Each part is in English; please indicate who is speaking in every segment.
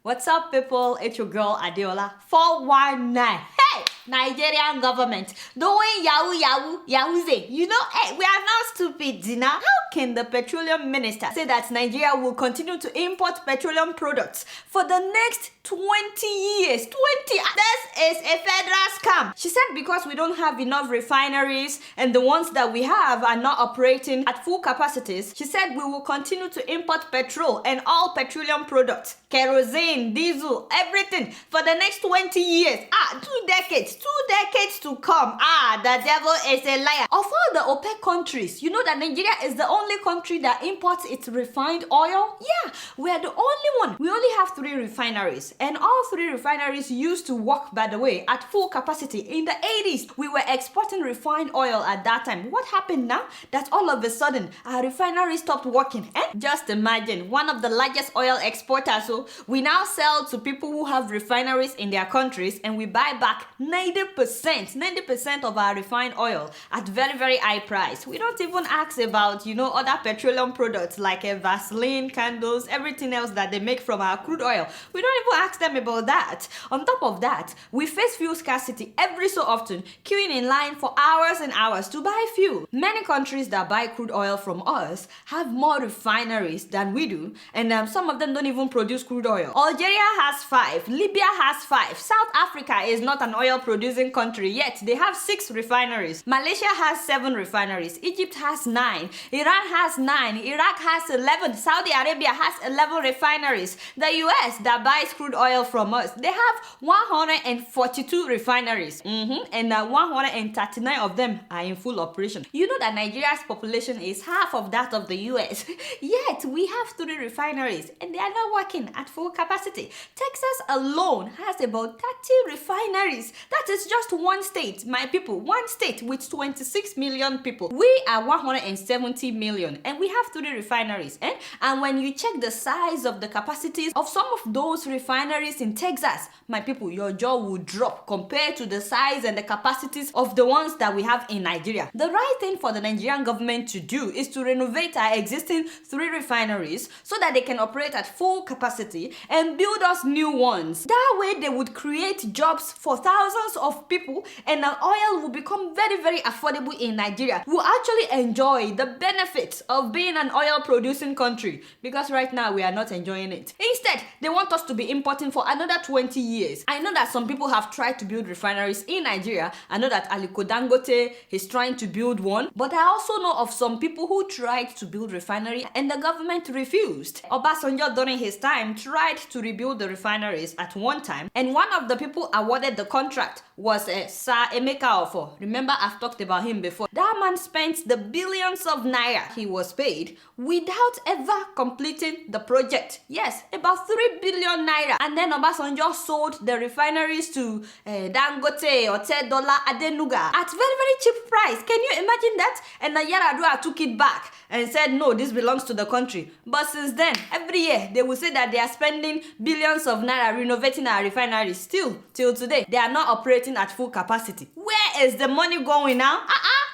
Speaker 1: What's up, people? It's your girl Adeola 419. Hey, Nigerian government doing yahoo. You know, hey, we are not stupid, Dina. How can the petroleum minister say that Nigeria will continue to import petroleum products for the next 20 years? 20. This is a federal scam. She said because we don't have enough refineries and the ones that we have are not operating at full capacities. She said we will continue to import petrol and all petroleum products, kerosene, diesel, everything for the next 20 years. 2 decades. 2 decades to come. The devil is a liar. Of all the OPEC countries, you know that Nigeria is the only country that imports its refined oil? Yeah, we are the only one. We only have 3 refineries, and all 3 refineries used to work, by the way, at full capacity. In the 80s, we were exporting refined oil at that time. What happened now? That all of a sudden, our refinery stopped working. Just imagine, one of the largest oil exporters, so we now sell to people who have refineries in their countries, and we buy back 90% of our refined oil at very, very high price. We don't even ask about, other petroleum products like Vaseline, candles, everything else that they make from our crude oil. We don't even ask them about that. On top of that, we face fuel scarcity every so often, queuing in line for hours and hours to buy fuel. Many countries that buy crude oil from us have more refineries than we do, and some of them don't even produce crude oil. Algeria has 5, Libya has 5, South Africa is not an oil producing country yet. They have 6 refineries. Malaysia has 7 refineries. Egypt has 9. Iran has 9. Iraq has 11. Saudi Arabia has 11 refineries. The US that buys crude oil from us, they have 142 refineries. And 139 of them are in full operation. You know that Nigeria's population is half of that of the US. Yet we have 3 refineries and they are not working at full capacity. Texas alone has about 30 refineries. That is just one state, my people. One state with 26 million people. We are 170 million and we have 3 refineries. And when you check the size of the capacities of some of those refineries in Texas, my people, your jaw will drop compared to the size and the capacities of the ones that we have in Nigeria. The right thing for the Nigerian government to do is to renovate our existing 3 refineries so that they can operate at full capacity and build us new ones. That way they would create jobs for thousands of people and our oil will become very, very affordable in Nigeria. We'll actually enjoy the benefits of being an oil producing country because right now we are not enjoying it. Instead, they want us to be importing for another 20 years. I know that some people have tried to build refineries in Nigeria. I know that Aliko Dangote is trying to build one, but I also know of some people who tried to build refinery and the government refused. Obasanjo during his time tried to rebuild the refineries at one time, and one of the people awarded the contract was Sir Emeka Ofo. Remember, I've talked about him before. That man spent the billions of naira he was paid without ever completing the project. Yes, about 3 billion naira. And then Obasanjo sold the refineries to Dangote, Adeola, Adenuga at very, very cheap price. Can you imagine that? And Yar'Adua took it back and said, no, this belongs to the country. But since then, every year, they will say that they are spending billions of naira renovating our refineries. Still, till today, they are not operating at full capacity. Where is the money going now?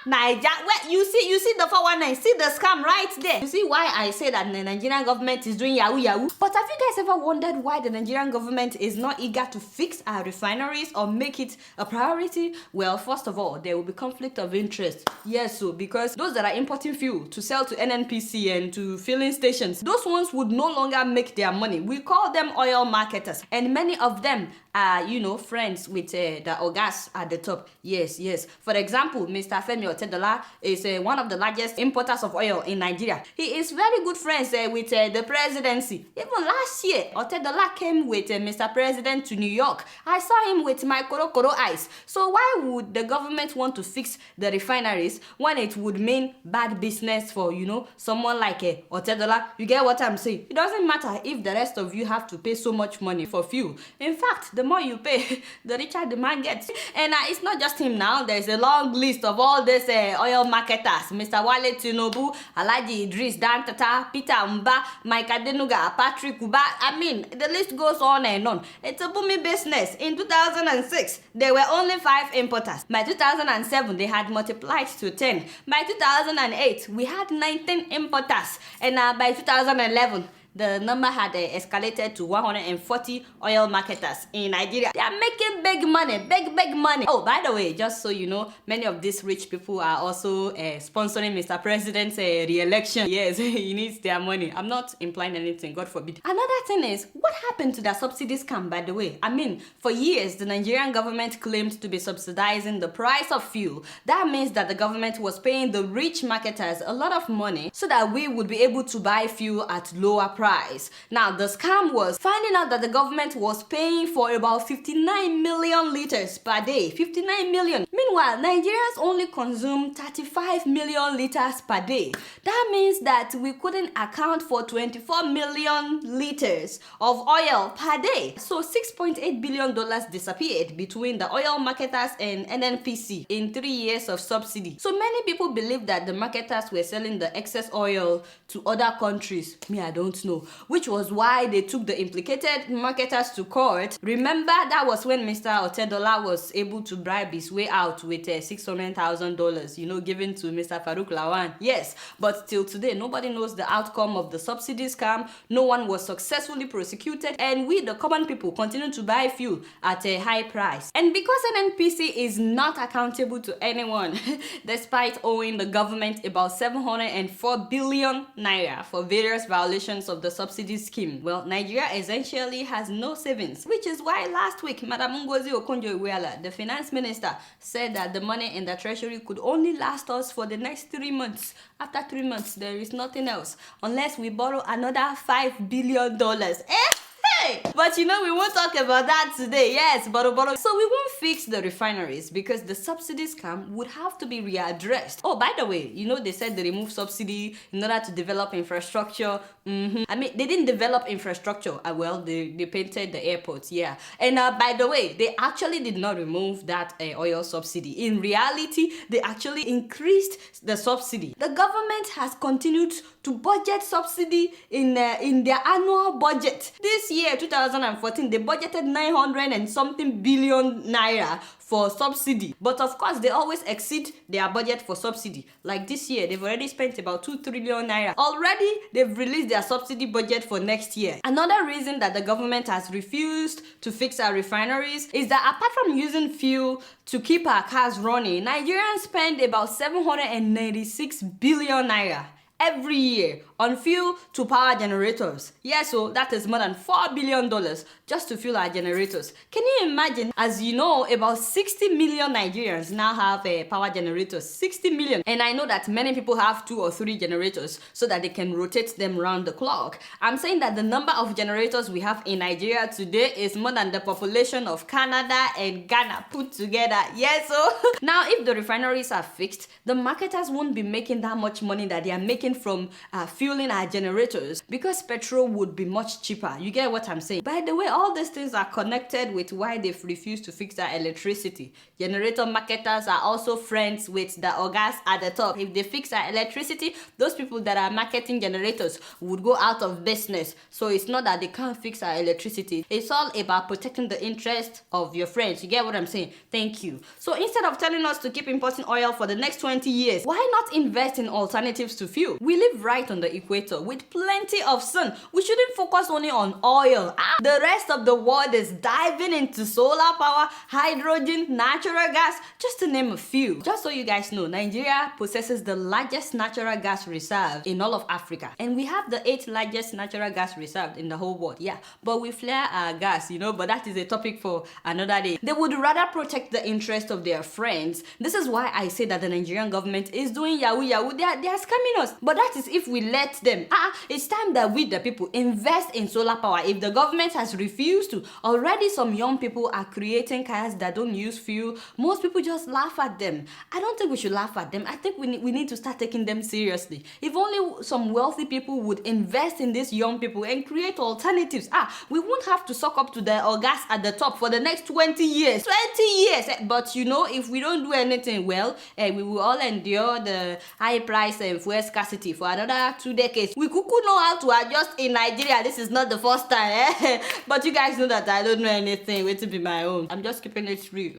Speaker 1: Niger, where you see the 419, see the scam right there. You see why I say that the Nigerian government is doing yahoo. But have you guys ever wondered why the Nigerian government is not eager to fix our refineries or make it a priority? Well, first of all, there will be conflict of interest. Yes, so because those that are importing fuel to sell to NNPC and to filling stations, those ones would no longer make their money. We call them oil marketers, and many of them are, friends with the ogas at the top. Yes. For example, Mr. Femi Otedola is one of the largest importers of oil in Nigeria. He is very good friends with the presidency. Even last year, Otedola came with Mr. President to New York. I saw him with my koro eyes. So why would the government want to fix the refineries when it would mean bad business for, someone like Otedola? You get what I'm saying? It doesn't matter if the rest of you have to pay so much money for fuel. In fact, the more you pay, the richer the man gets. And it's not just him now. There's a long list of all these oil marketers. Mr. Wale Tinubu, Alhaji Idris Dantata, Peter Mba, Mike Adenuga, Patrick Uba. I mean, the list goes on and on. It's a booming business. In 2006, there were only 5 importers. By 2007, they had multiplied to 10. By 2008, we had 19 importers. And by 2011, the number had escalated to 140 oil marketers in Nigeria. They are making big money, big money. Oh, by the way, just so you know, many of these rich people are also sponsoring Mr. President's re-election. Yes, he needs their money. I'm not implying anything, God forbid. Another thing is, what happened to the subsidy scam, by the way? I mean, for years, the Nigerian government claimed to be subsidizing the price of fuel. That means that the government was paying the rich marketers a lot of money so that we would be able to buy fuel at lower price. Now, the scam was finding out that the government was paying for about 59 million liters per day. 59 million. Meanwhile, Nigerians only consume 35 million liters per day. That means that we couldn't account for 24 million liters of oil per day. So $6.8 billion disappeared between the oil marketers and NNPC in 3 years of subsidy. So many people believe that the marketers were selling the excess oil to other countries. Me, I don't know. Which was why they took the implicated marketers to court. Remember, that was when Mr. Adeola was able to bribe his way out with $600,000, you know, given to Mr. Farouk Lawan. Yes, but till today, nobody knows the outcome of the subsidy scam. No one was successfully prosecuted, and we, the common people, continue to buy fuel at a high price. And because NNPC is not accountable to anyone, despite owing the government about 704 billion naira for various violations of the subsidy scheme, well, Nigeria essentially has no savings, which is why last week, Madam Ngozi Okonjo-Iweala, the finance minister, said that the money in the treasury could only last us for the next 3 months. After 3 months, there is nothing else unless we borrow another $5 billion. But you know, we won't talk about that today. Yes, borrow. So we won't fix the refineries because the subsidy scam would have to be readdressed. Oh, by the way, you know, they said they removed subsidy in order to develop infrastructure. I mean, they didn't develop infrastructure. Well, they painted the airports, yeah. And by the way, they actually did not remove that oil subsidy. In reality, they actually increased the subsidy. The government has continued to budget subsidy in their annual budget. This year, 2014, they budgeted 900 and something billion naira for subsidy. But of course, they always exceed their budget for subsidy. Like this year, they've already spent about 2 trillion naira. Already, they've released their subsidy budget for next year. Another reason that the government has refused to fix our refineries is that apart from using fuel to keep our cars running, Nigerians spend about 796 billion naira every year on fuel to power generators. Yeah, so that is more than $4 billion just to fuel our generators. Can you imagine? As you know, about 60 million Nigerians now have power generators. 60 million. And I know that many people have 2 or 3 generators so that they can rotate them round the clock. I'm saying that the number of generators we have in Nigeria today is more than the population of Canada and Ghana put together. Yeah, so now if the refineries are fixed, the marketers won't be making that much money that they are making from fueling our generators, because petrol would be much cheaper. You get what I'm saying? By the way, all these things are connected with why they've refused to fix our electricity. Generator marketers are also friends with the ogas at the top. If they fix our electricity, those people that are marketing generators would go out of business. So it's not that they can't fix our electricity. It's all about protecting the interest of your friends. You get what I'm saying? Thank you. So instead of telling us to keep importing oil for the next 20 years, why not invest in alternatives to fuel? We live right on the equator with plenty of sun. We shouldn't focus only on oil. The rest of the world is diving into solar power, hydrogen, natural gas, just to name a few. Just so you guys know, Nigeria possesses the largest natural gas reserve in all of Africa. And we have the 8th largest natural gas reserve in the whole world. Yeah, but we flare our gas, you know, but that is a topic for another day. They would rather protect the interest of their friends. This is why I say that the Nigerian government is doing yahoo. They are scamming us. But that is if we let them. It's time that we, the people, invest in solar power. If the government has refused to, already some young people are creating cars that don't use fuel. Most people just laugh at them. I don't think we should laugh at them. I think we need to start taking them seriously. If only some wealthy people would invest in these young people and create alternatives, we won't have to suck up to the ogas at the top for the next 20 years. 20 years! But you know, if we don't do anything well, we will all endure the high price and fuel scarcity for another 2 decades. We could know how to adjust in Nigeria. This is not the first time, But you guys know that I don't know anything. Wait to be my own. I'm just keeping it real.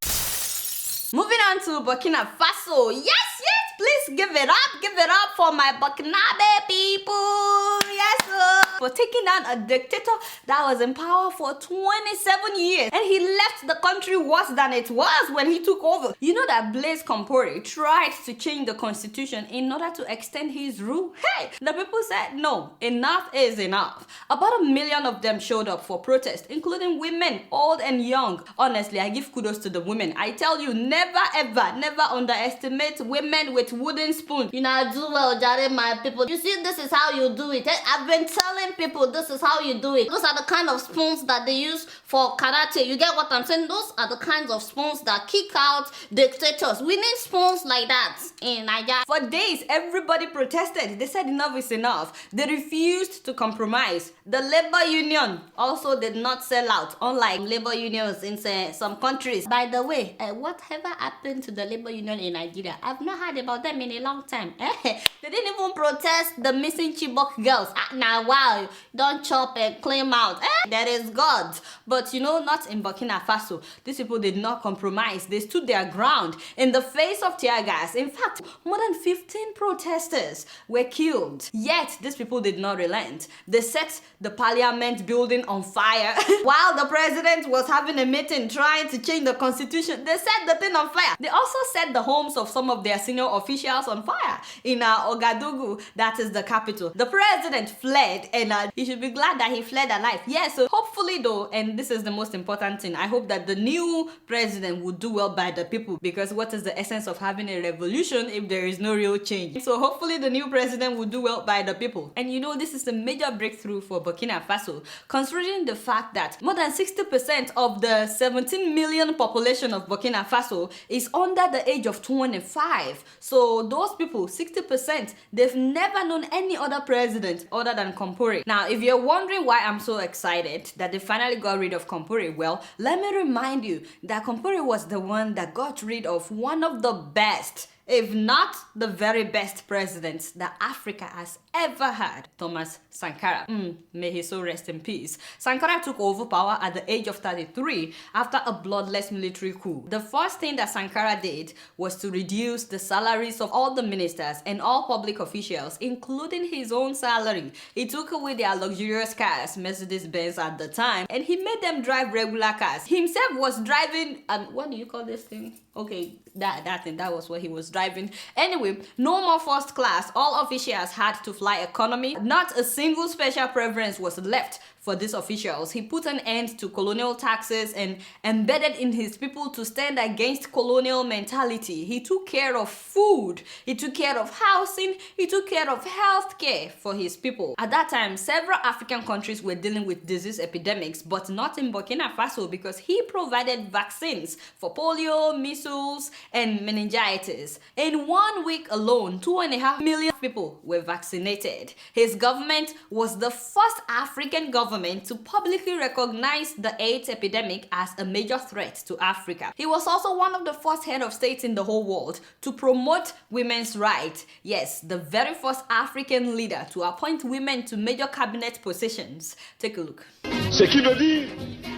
Speaker 1: Moving on to Burkina Faso. Yes, please give it up for my Burkinabe people. Yes, for taking down a dictator that was in power for 27 years. And he left the country worse than it was when he took over. You know that Blaise Compaore tried to change the constitution in order to extend his rule? Hey, the people said no, enough is enough. About 1 million of them showed up for protest, including women, old and young. Honestly, I give kudos to the women. I tell you, never ever, never underestimate women with wooden spoons. You know, do well, Jare, my people. You see, this is how you do it. I've been telling people this is how you do it. Those are the kind of spoons that they use for karate. You get what I'm saying? Those are the kinds of spoons that kick out dictators. We need spoons like that in Nigeria. For days, everybody protested. They said enough is enough. They refused to compromise. The labor union also did not sell out, unlike labor unions in some countries. By the way, whatever happened to the labor union in Nigeria? I've not heard about them in a long time. They didn't even protest the missing Chibok girls. Now, wow, don't chop and claim out. There is God. But you know, not in Burkina Faso. These people did not compromise. They stood their ground in the face of tear gas. In fact, more than 15 protesters were killed. Yet, these people did not relent. They set the parliament building on fire. While the president was having a meeting trying to change the constitution, they set the thing on fire. They also set the homes of some of their senior officials on fire in Ouagadougou, that is the capital. The president fled, and he should be glad that he fled alive. Yeah, so hopefully though, and this is the most important thing, I hope that the new president will do well by the people, because what is the essence of having a revolution if there is no real change? So hopefully the new president will do well by the people. And you know, this is a major breakthrough for Burkina Faso, considering the fact that more than 60% of the 17 million population of Burkina Faso is under the age of 25. So those people, 60%, they've never known any other president other than Compaore. Now, if you're wondering why I'm so excited that they finally got rid of Compaore, well, let me remind you that Compaore was the one that got rid of one of the best, if not the very best president that Africa has ever had, Thomas Sankara. May he so rest in peace. Sankara took over power at the age of 33 after a bloodless military coup. The first thing that Sankara did was to reduce the salaries of all the ministers and all public officials, including his own salary. He took away their luxurious cars, Mercedes-Benz at the time, and he made them drive regular cars. He himself was driving, what do you call this thing? Okay, that thing, that was what he was driving. Anyway, no more first class. All officials had to fly economy. Not a single special preference was left for these officials. He put an end to colonial taxes and embedded in his people to stand against colonial mentality. He took care of food, he took care of housing, he took care of healthcare for his people. At that time, several African countries were dealing with disease epidemics, but not in Burkina Faso, because he provided vaccines for polio, measles, and meningitis. In 1 week alone, 2.5 million people were vaccinated. His government was the first African government to publicly recognize the AIDS epidemic as a major threat to Africa. He was also one of the first head of states in the whole world to promote women's rights. Yes, the very first African leader to appoint women to major cabinet positions. Take a look.
Speaker 2: Ce qui veut dire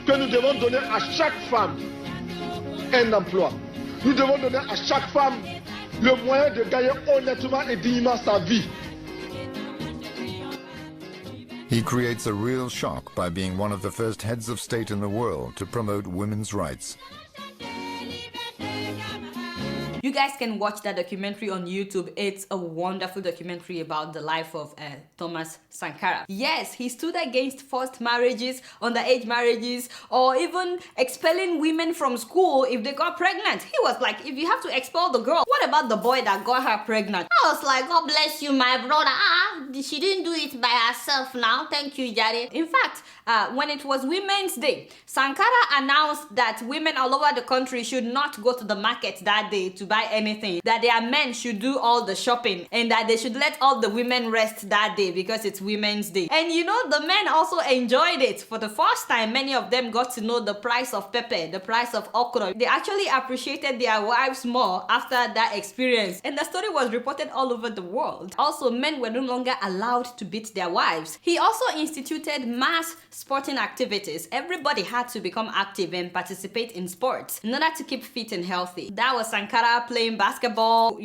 Speaker 2: que nous devons donner à chaque femme un emploi. Nous devons donner à chaque femme le moyen de gagner honnêtement et dignement sa vie.
Speaker 3: He creates a real shock by being one of the first heads of state in the world to promote women's rights.
Speaker 1: You guys can watch that documentary on YouTube. It's a wonderful documentary about the life of Thomas Sankara. Yes, he stood against forced marriages, underage marriages, or even expelling women from school if they got pregnant. He was like, if you have to expel the girl, what about the boy that got her pregnant? I was like, God bless you, my brother. She didn't do it by herself now. Thank you, Jare. In fact, when it was Women's Day, Sankara announced that women all over the country should not go to the market that day to buy anything, that their men should do all the shopping, and that they should let all the women rest that day because it's Women's Day. And you know, the men also enjoyed it. For the first time, many of them got to know the price of pepper, the price of okra. They actually appreciated their wives more after that experience, and the story was reported all over the world. Also, men were no longer allowed to beat their wives. He also instituted mass sporting activities. Everybody had to become active and participate in sports in order to keep fit and healthy. That was Sankara Sankara playing basketball,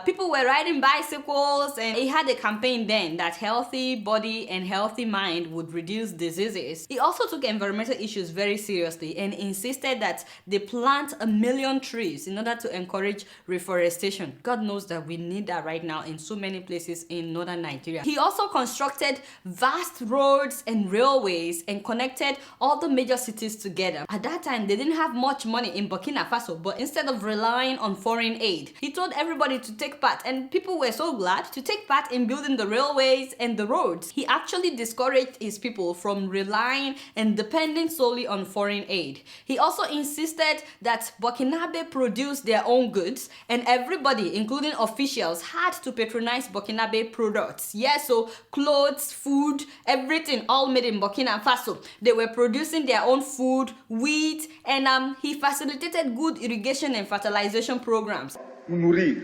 Speaker 1: people were riding bicycles, and he had a campaign then that healthy body and healthy mind would reduce diseases. He also took environmental issues very seriously and insisted that they plant 1 million trees in order to encourage reforestation. God knows that we need that right now in so many places in northern Nigeria. He also constructed vast roads and railways and connected all the major cities together. At that time, they didn't have much money in Burkina Faso, but instead of relying on foreign aid, he told everybody to take part, and people were so glad to take part in building the railways and the roads. He actually discouraged his people from relying and depending solely on foreign aid. He also insisted that Burkinabe produce their own goods, and everybody, including officials, had to patronize Burkinabe products. Yeah, so clothes, food, everything, all made in Burkina Faso. They were producing their own food, wheat, and he facilitated good irrigation and fertilization programs.
Speaker 2: Nourrir.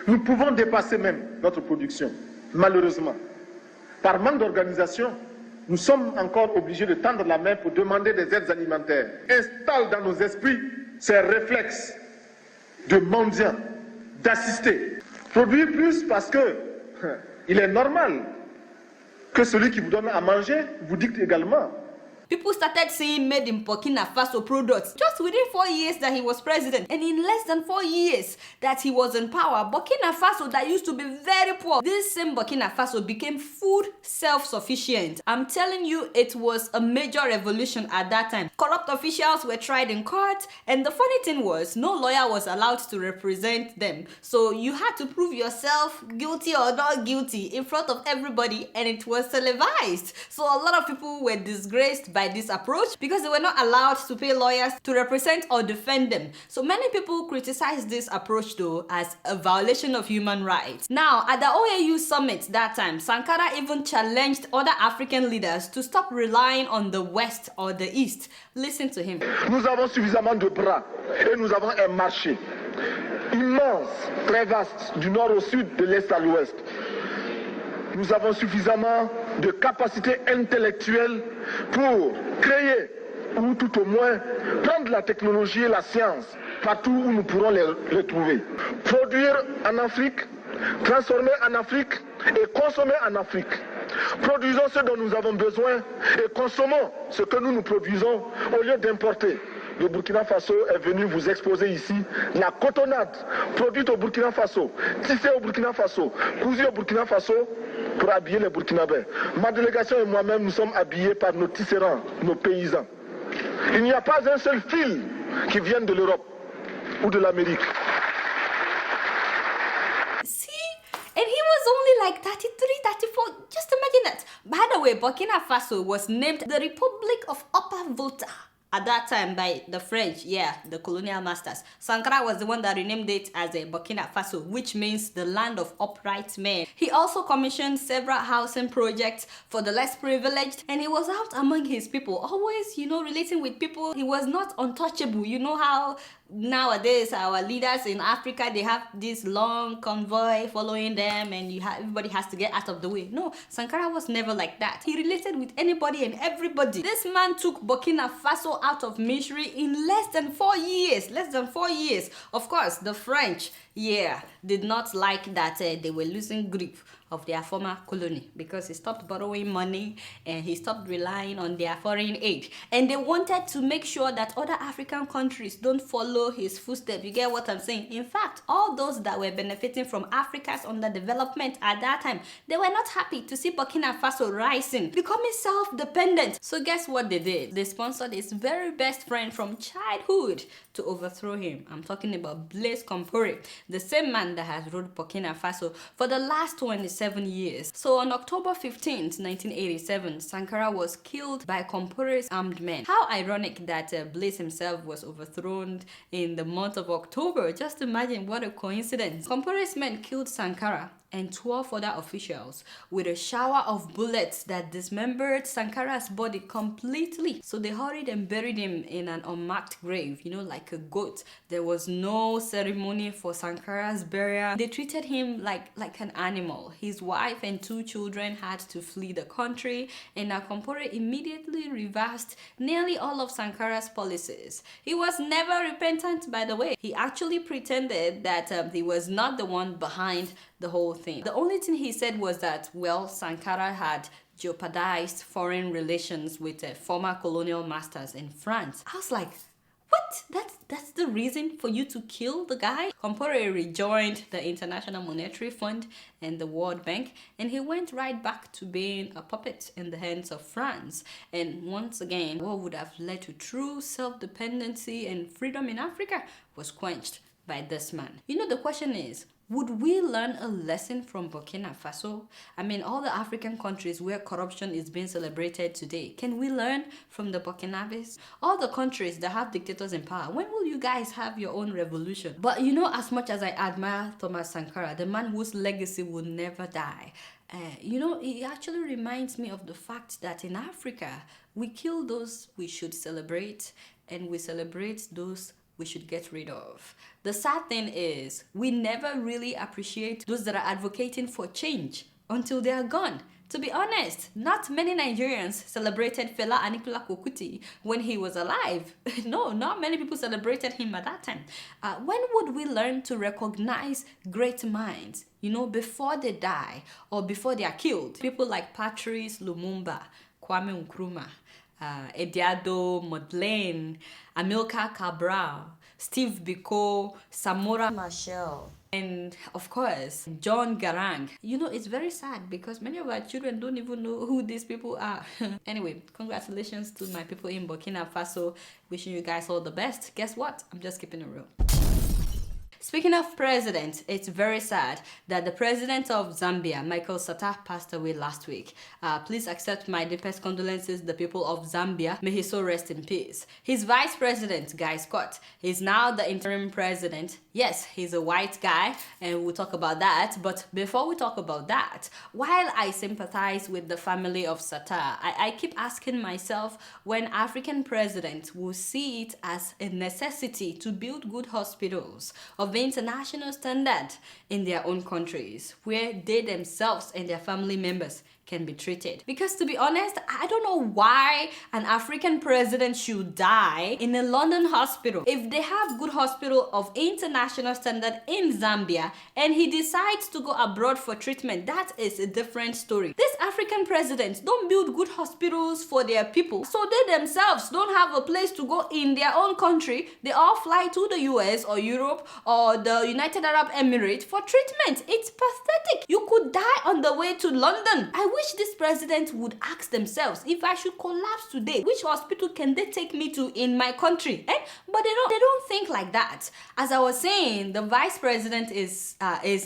Speaker 2: Nous pouvons dépasser même notre production, malheureusement. Par manque d'organisation, nous sommes encore obligés de tendre la main pour demander des aides alimentaires. Installe dans nos esprits ces réflexes de mendiants, d'assister. Produire plus parce que il est normal que celui qui vous donne à manger vous dicte également.
Speaker 1: People started seeing made in Burkina Faso products just within 4 years that he was president. And in less than 4 years that he was in power, Burkina Faso, that used to be very poor, this same Burkina Faso became food self-sufficient. I'm telling you, it was a major revolution at that time. Corrupt officials were tried in court, and the funny thing was, no lawyer was allowed to represent them. So you had to prove yourself guilty or not guilty in front of everybody, and it was televised. So a lot of people were disgraced by this approach because they were not allowed to pay lawyers to represent or defend them. So many people criticized this approach though as a violation of human rights. Now, at the OAU summit that time, Sankara even challenged other African leaders to stop relying on the West or the East. Listen to him.
Speaker 2: Nous avons suffisamment de bras et nous avons un marché immense, très vaste, du nord au sud, de l'est à l'ouest. Nous avons suffisamment de capacité intellectuelle pour créer, ou tout au moins prendre la technologie et la science partout où nous pourrons les trouver. Produire en Afrique, transformer en Afrique et consommer en Afrique. Produisons ce dont nous avons besoin et consommons ce que nous produisons au lieu d'importer. Le Burkina Faso est venu vous exposer ici la cotonnade produite au Burkina Faso, tissée au Burkina Faso, cousue au Burkina Faso pour habiller les Burkinabés. Ma délégation et moi-même, nous sommes habillés par nos tisserands, nos paysans. Il n'y a pas un seul fil qui vienne de l'Europe ou de l'Amérique.
Speaker 1: And he was only like 33, 34. Just imagine that. By the way, Burkina Faso was named the Republic of Upper Volta at that time by the French, the colonial masters. Sankara was the one that renamed it as a Burkina Faso, which means the land of upright men. He also commissioned several housing projects for the less privileged, and he was out among his people, always, relating with people. He was not untouchable. You know how nowadays our leaders in Africa, they have this long convoy following them, and everybody has to get out of the way. No, Sankara was never like that. He related with anybody and everybody. This man took Burkina Faso out of misery in less than 4 years. Less than 4 years. Of course, the French, did not like that they were losing grip of their former colony because he stopped borrowing money and he stopped relying on their foreign aid. And they wanted to make sure that other African countries don't follow his footsteps. You get what I'm saying? In fact, all those that were benefiting from Africa's underdevelopment at that time, they were not happy to see Burkina Faso rising, becoming self-dependent. So guess what they did? They sponsored his very best friend from childhood to overthrow him. I'm talking about Blaise Compaore, the same man that has ruled Burkina Faso for the last 27 years. So on October 15th, 1987, Sankara was killed by Compaore's armed men. How ironic that Blaise himself was overthrown in the month of October. Just imagine what a coincidence. Compaore's men killed Sankara, and 12 other officials with a shower of bullets that dismembered Sankara's body completely. So they hurried and buried him in an unmarked grave, you know, like a goat. There was no ceremony for Sankara's burial. They treated him like an animal. His wife and 2 children had to flee the country, and Compaore immediately reversed nearly all of Sankara's policies. He was never repentant, by the way. He actually pretended that he was not the one behind the whole thing. The only thing he said was that, well, Sankara had jeopardized foreign relations with former colonial masters in France. I was like, what? That's the reason for you to kill the guy? Compaore rejoined the International Monetary Fund and the World Bank, and he went right back to being a puppet in the hands of France. And once again, what would have led to true self-dependency and freedom in Africa was quenched by this man. You know, the question is, would we learn a lesson from Burkina Faso? I mean, all the African countries where corruption is being celebrated today, can we learn from the Burkinabes? All the countries that have dictators in power, when will you guys have your own revolution? But you know, as much as I admire Thomas Sankara, the man whose legacy will never die, you know, it actually reminds me of the fact that in Africa, we kill those we should celebrate, and we celebrate those we should get rid of. The sad thing is, we never really appreciate those that are advocating for change until they are gone. To be honest, not many Nigerians celebrated Fela Anikulapo Kuti when he was alive. No, not many people celebrated him at that time. When would we learn to recognize great minds, you know, before they die or before they are killed? People like Patrice Lumumba, Kwame Nkrumah, Ediado Modlane, Amilcar Cabral, Steve Biko, Samora Machel, and of course, John Garang. You know, it's very sad because many of our children don't even know who these people are. Anyway, congratulations to my people in Burkina Faso. Wishing you guys all the best. Guess what? I'm just keeping it real. Speaking of president, it's very sad that the president of Zambia, Michael Sata, passed away last week. Please accept my deepest condolences, the people of Zambia. May his soul rest in peace. His vice president, Guy Scott, is now the interim president. Yes, he's a white guy, and we'll talk about that. But before we talk about that, while I sympathize with the family of Sata, I keep asking myself when African presidents will see it as a necessity to build good hospitals of international standard in their own countries, where they themselves and their family members can be treated. Because to be honest, I don't know why an African president should die in a London hospital if they have good hospital of international standard in Zambia and he decides to go abroad for treatment. That is a different story. These African presidents don't build good hospitals for their people, so they themselves don't have a place to go in their own country. They all fly to the US or Europe or the United Arab Emirates for treatment. It's pathetic. You could die on the way to London. I wish this president would ask themselves, if I should collapse today, which hospital can they take me to in my country? But they don't think like that. As I was saying, the vice president is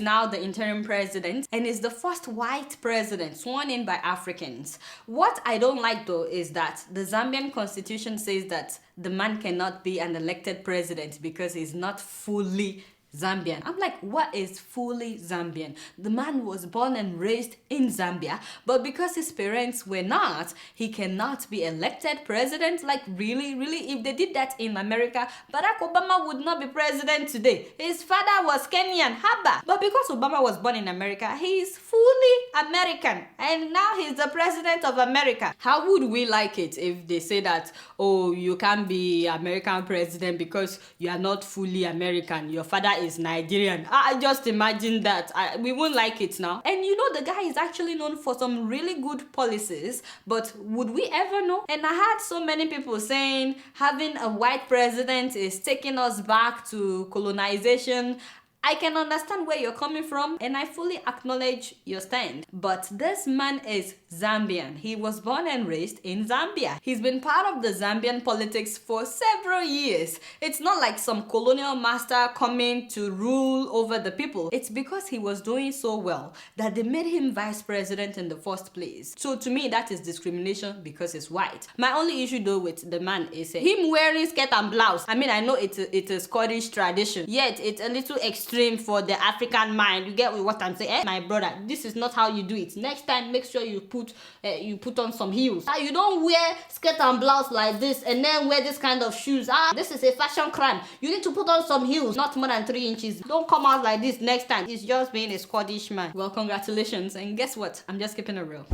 Speaker 1: now the interim president and is the first white president sworn in by Africans. What I don't like though is that the Zambian constitution says that the man cannot be an elected president because he's not fully Zambian. I'm like, what is fully Zambian? The man was born and raised in Zambia, but because his parents were not, he cannot be elected president. Like, really? If they did that in America, Barack Obama would not be president today. His father was Kenyan, Haba. But because Obama was born in America, he is fully American, and now he's the president of America. How would we like it if they say that, oh, you can't be American president because you are not fully American, your father is Nigerian? I just imagine that. We won't like it now. And you know, the guy is actually known for some really good policies, but would we ever know? And I had so many people saying having a white president is taking us back to colonization. I can understand where you're coming from and I fully acknowledge your stand. But this man is Zambian. He was born and raised in Zambia. He's been part of the Zambian politics for several years. It's not like some colonial master coming to rule over the people. It's because he was doing so well that they made him vice president in the first place. So to me, that is discrimination because he's white. My only issue though with the man is him wearing skirt and blouse. I mean, I know it's a Scottish tradition, yet it's a little extreme extreme for the African mind. You get what I'm saying? My brother, this is not how you do it. Next time, make sure you put on some heels. You don't wear skirt and blouse like this and then wear this kind of shoes. This is a fashion crime. You need to put on some heels, not more than 3 inches. Don't come out like this next time. It's just being a Scottish man. Well, congratulations. And guess what? I'm just keeping it real.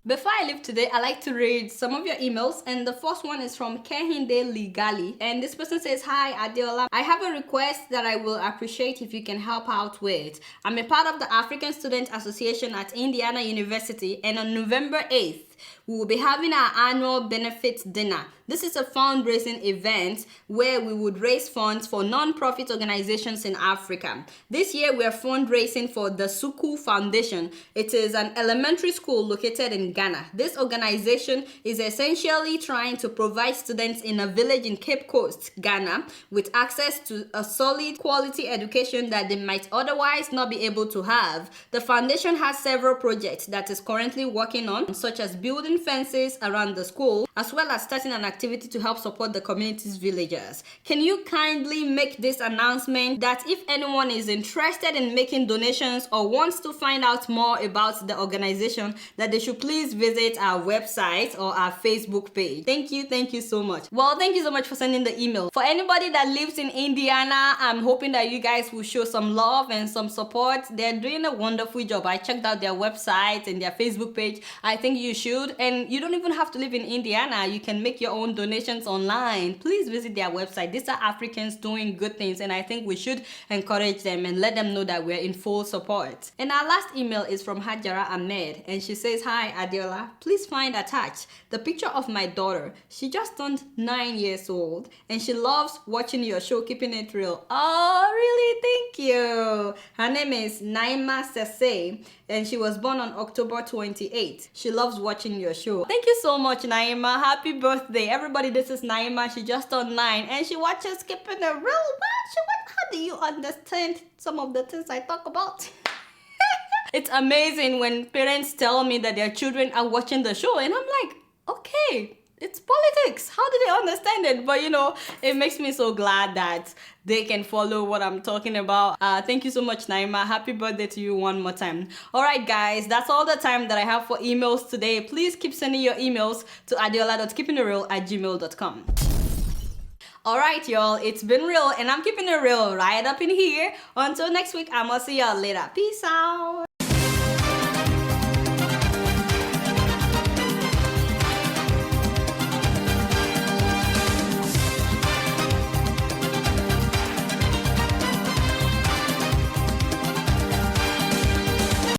Speaker 1: Before I leave today, I like to read some of your emails, and the first one is from Kehinde Ligali, and this person says, "Hi Adeola, I have a request that I will appreciate if you can help out with. I'm a part of the African Student Association at Indiana University, and on November 8th, we will be having our annual benefit dinner. This is a fundraising event where we would raise funds for non-profit organizations in Africa. This year we are fundraising for the Suku Foundation. It is an elementary school located in Ghana. This organization is essentially trying to provide students in a village in Cape Coast, Ghana, with access to a solid quality education that they might otherwise not be able to have. The foundation has several projects that is currently working on, such as building fences around the school, as well as starting an activity to help support the community's villagers. Can you kindly make this announcement that if anyone is interested in making donations or wants to find out more about the organization, that they should please visit our website or our Facebook page. Thank you so much." Well, thank you so much for sending the email. For anybody that lives in Indiana, I'm hoping that you guys will show some love and some support. They're doing a wonderful job. I checked out their website and their Facebook page. I think you should. And you don't even have to live in Indiana. You can make your own donations online. Please visit their website. These are Africans doing good things, and I think we should encourage them and let them know that we're in full support. And our last email is from Hajara Ahmed, and she says, "Hi Adeola, please find attached the picture of my daughter. She just turned 9 years old and she loves watching your show, Keeping It Real." Oh, really? Thank you. Her name is Naima Sese, and she was born on October 28th. She loves watching your show. Thank you so much, Naima. Happy birthday. Everybody, this is Naima. She just turned 9 and she watches Keeping It Real. How do you understand some of the things I talk about? It's amazing when parents tell me that their children are watching the show, and I'm like, okay, it's politics. How do they understand it? But it makes me so glad that they can follow what I'm talking about. Thank you so much, Naima. Happy birthday to you one more time. All right, guys, that's all the time that I have for emails today. Please keep sending your emails to adeola.keepingitreal@gmail.com. All right, y'all, it's been real, and I'm keeping it real right up in here. Until next week, I'ma see y'all later. Peace out.